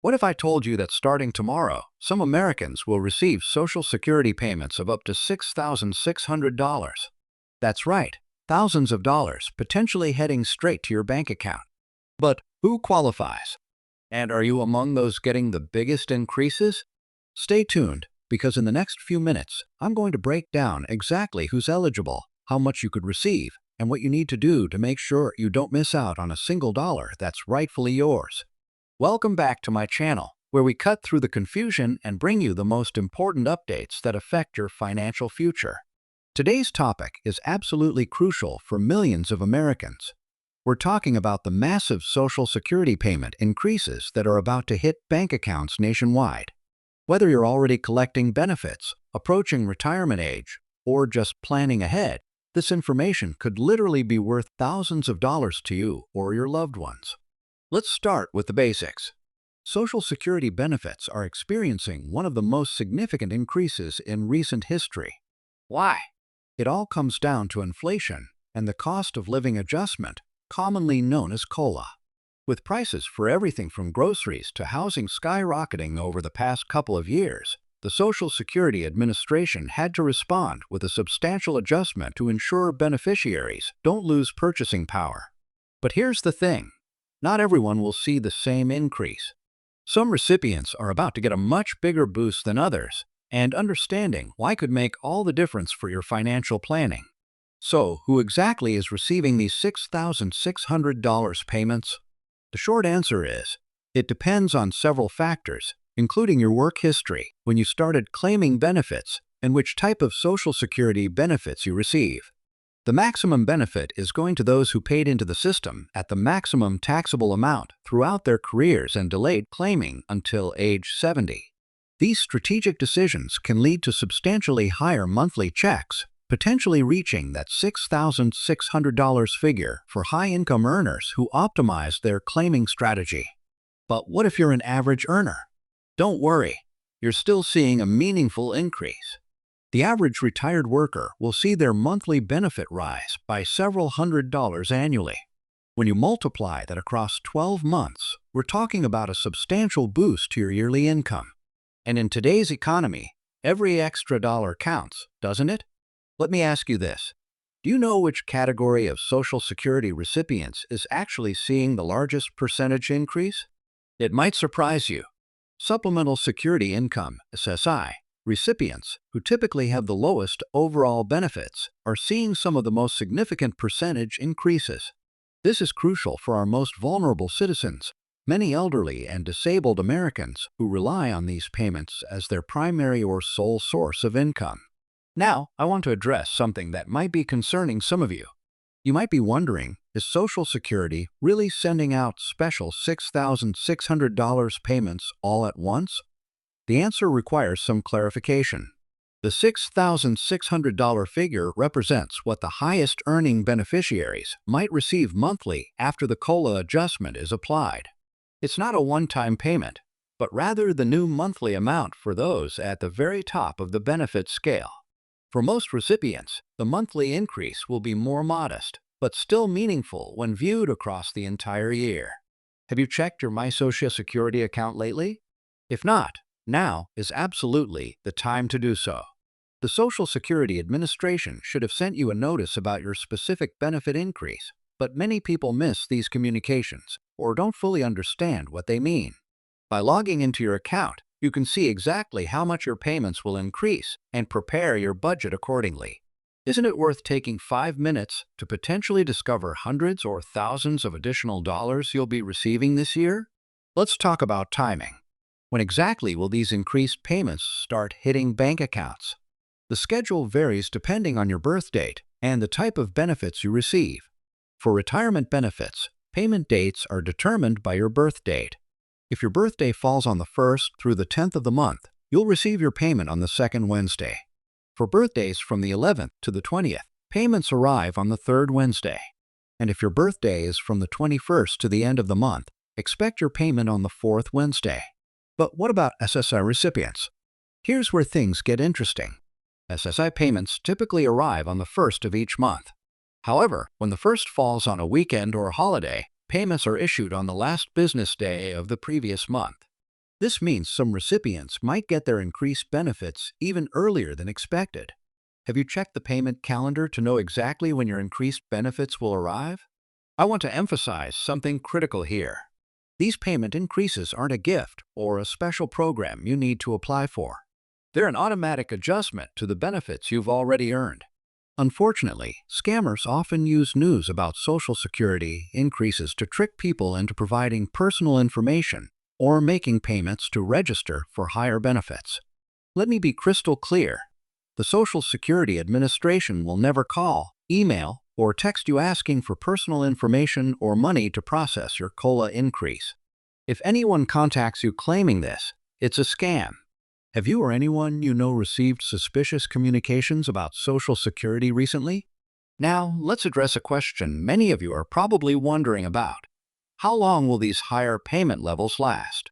What if I told you that starting tomorrow, some Americans will receive Social Security payments of up to $6,600? That's right, thousands of dollars potentially heading straight to your bank account. But who qualifies? And are you among those getting the biggest increases? Stay tuned, because in the next few minutes, I'm going to break down exactly who's eligible, how much you could receive, and what you need to do to make sure you don't miss out on a single dollar that's rightfully yours. Welcome back to my channel, where we cut through the confusion and bring you the most important updates that affect your financial future. Today's topic is absolutely crucial for millions of Americans. We're talking about the massive Social Security payment increases that are about to hit bank accounts nationwide. Whether you're already collecting benefits, approaching retirement age, or just planning ahead, this information could literally be worth thousands of dollars to you or your loved ones. Let's start with the basics. Social Security benefits are experiencing one of the most significant increases in recent history. Why? It all comes down to inflation and the cost of living adjustment, commonly known as COLA. With prices for everything from groceries to housing skyrocketing over the past couple of years, the Social Security Administration had to respond with a substantial adjustment to ensure beneficiaries don't lose purchasing power. But here's the thing. Not everyone will see the same increase. Some recipients are about to get a much bigger boost than others, and understanding why could make all the difference for your financial planning. So, who exactly is receiving these $6,600 payments? The short answer is, it depends on several factors, including your work history, when you started claiming benefits, and which type of Social Security benefits you receive. The maximum benefit is going to those who paid into the system at the maximum taxable amount throughout their careers and delayed claiming until age 70. These strategic decisions can lead to substantially higher monthly checks, potentially reaching that $6,600 figure for high-income earners who optimize their claiming strategy. But what if you're an average earner? Don't worry, you're still seeing a meaningful increase. The average retired worker will see their monthly benefit rise by several $100s annually. When you multiply that across 12 months, we're talking about a substantial boost to your yearly income. And in today's economy, every extra dollar counts, doesn't it? Let me ask you this. Do you know which category of Social Security recipients is actually seeing the largest percentage increase? It might surprise you. Supplemental Security Income, SSI, recipients, who typically have the lowest overall benefits, are seeing some of the most significant percentage increases. This is crucial for our most vulnerable citizens, many elderly and disabled Americans who rely on these payments as their primary or sole source of income. Now, I want to address something that might be concerning some of you. You might be wondering, is Social Security really sending out special $6,600 payments all at once? The answer requires some clarification. The $6,600 figure represents what the highest earning beneficiaries might receive monthly after the COLA adjustment is applied. It's not a one-time payment, but rather the new monthly amount for those at the very top of the benefit scale. For most recipients, the monthly increase will be more modest, but still meaningful when viewed across the entire year. Have you checked your My Social Security account lately? If not, now is absolutely the time to do so. The Social Security Administration should have sent you a notice about your specific benefit increase, but many people miss these communications or don't fully understand what they mean. By logging into your account, you can see exactly how much your payments will increase and prepare your budget accordingly. Isn't it worth taking 5 minutes to potentially discover hundreds or thousands of additional dollars you'll be receiving this year? Let's talk about timing. When exactly will these increased payments start hitting bank accounts? The schedule varies depending on your birth date and the type of benefits you receive. For retirement benefits, payment dates are determined by your birth date. If your birthday falls on the 1st through the 10th of the month, you'll receive your payment on the 2nd Wednesday. For birthdays from the 11th to the 20th, payments arrive on the 3rd Wednesday. And if your birthday is from the 21st to the end of the month, expect your payment on the 4th Wednesday. But what about SSI recipients? Here's where things get interesting. SSI payments typically arrive on the 1st of each month. However, when the 1st falls on a weekend or holiday, payments are issued on the last business day of the previous month. This means some recipients might get their increased benefits even earlier than expected. Have you checked the payment calendar to know exactly when your increased benefits will arrive? I want to emphasize something critical here. These payment increases aren't a gift or a special program you need to apply for. They're an automatic adjustment to the benefits you've already earned. Unfortunately, scammers often use news about Social Security increases to trick people into providing personal information or making payments to register for higher benefits. Let me be crystal clear. The Social Security Administration will never call, email, or text you asking for personal information or money to process your COLA increase. If anyone contacts you claiming this, it's a scam. Have you or anyone you know received suspicious communications about Social Security recently? Now, let's address a question many of you are probably wondering about. How long will these higher payment levels last?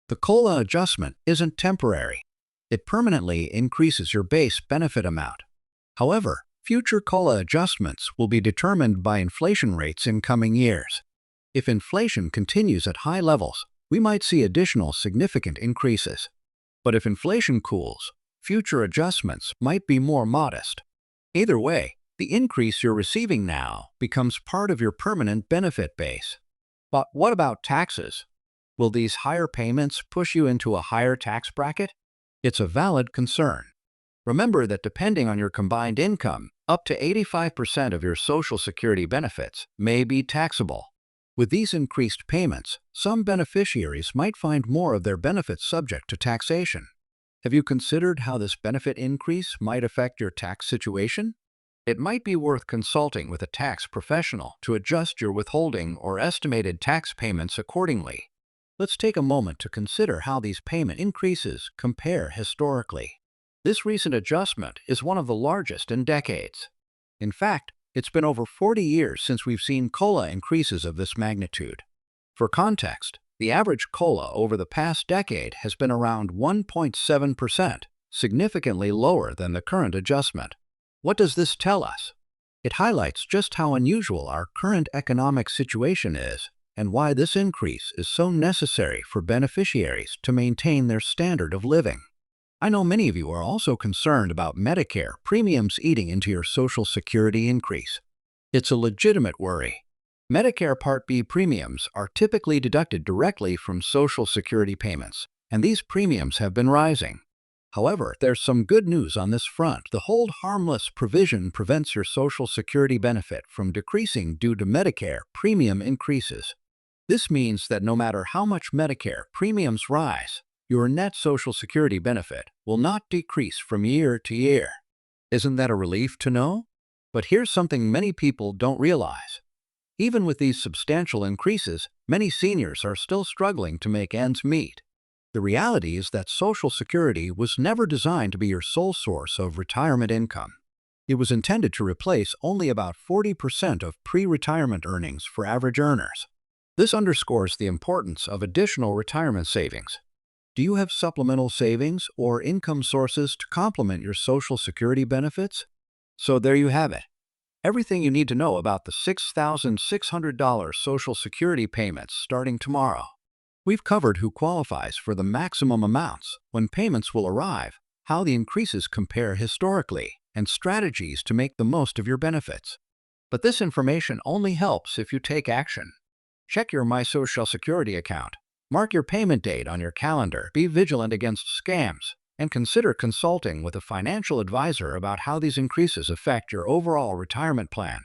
The COLA adjustment isn't temporary. It permanently increases your base benefit amount. However, future COLA adjustments will be determined by inflation rates in coming years. If inflation continues at high levels, we might see additional significant increases. But if inflation cools, future adjustments might be more modest. Either way, the increase you're receiving now becomes part of your permanent benefit base. But what about taxes? Will these higher payments push you into a higher tax bracket? It's a valid concern. Remember that depending on your combined income, up to 85% of your Social Security benefits may be taxable. With these increased payments, some beneficiaries might find more of their benefits subject to taxation. Have you considered how this benefit increase might affect your tax situation? It might be worth consulting with a tax professional to adjust your withholding or estimated tax payments accordingly. Let's take a moment to consider how these payment increases compare historically. This recent adjustment is one of the largest in decades. In fact, it's been over 40 years since we've seen COLA increases of this magnitude. For context, the average COLA over the past decade has been around 1.7%, significantly lower than the current adjustment. What does this tell us? It highlights just how unusual our current economic situation is and why this increase is so necessary for beneficiaries to maintain their standard of living. I know many of you are also concerned about Medicare premiums eating into your Social Security increase. It's a legitimate worry. Medicare Part B premiums are typically deducted directly from Social Security payments, and these premiums have been rising. However, there's some good news on this front. The hold harmless provision prevents your Social Security benefit from decreasing due to Medicare premium increases. This means that no matter how much Medicare premiums rise, your net Social Security benefit will not decrease from year to year. Isn't that a relief to know? But here's something many people don't realize. Even with these substantial increases, many seniors are still struggling to make ends meet. The reality is that Social Security was never designed to be your sole source of retirement income. It was intended to replace only about 40% of pre-retirement earnings for average earners. This underscores the importance of additional retirement savings. Do you have supplemental savings or income sources to complement your Social Security benefits? So there you have it. Everything you need to know about the $6,600 Social Security payments starting tomorrow. We've covered who qualifies for the maximum amounts, when payments will arrive, how the increases compare historically, and strategies to make the most of your benefits. But this information only helps if you take action. Check your My Social Security account. Mark your payment date on your calendar, be vigilant against scams, and consider consulting with a financial advisor about how these increases affect your overall retirement plan.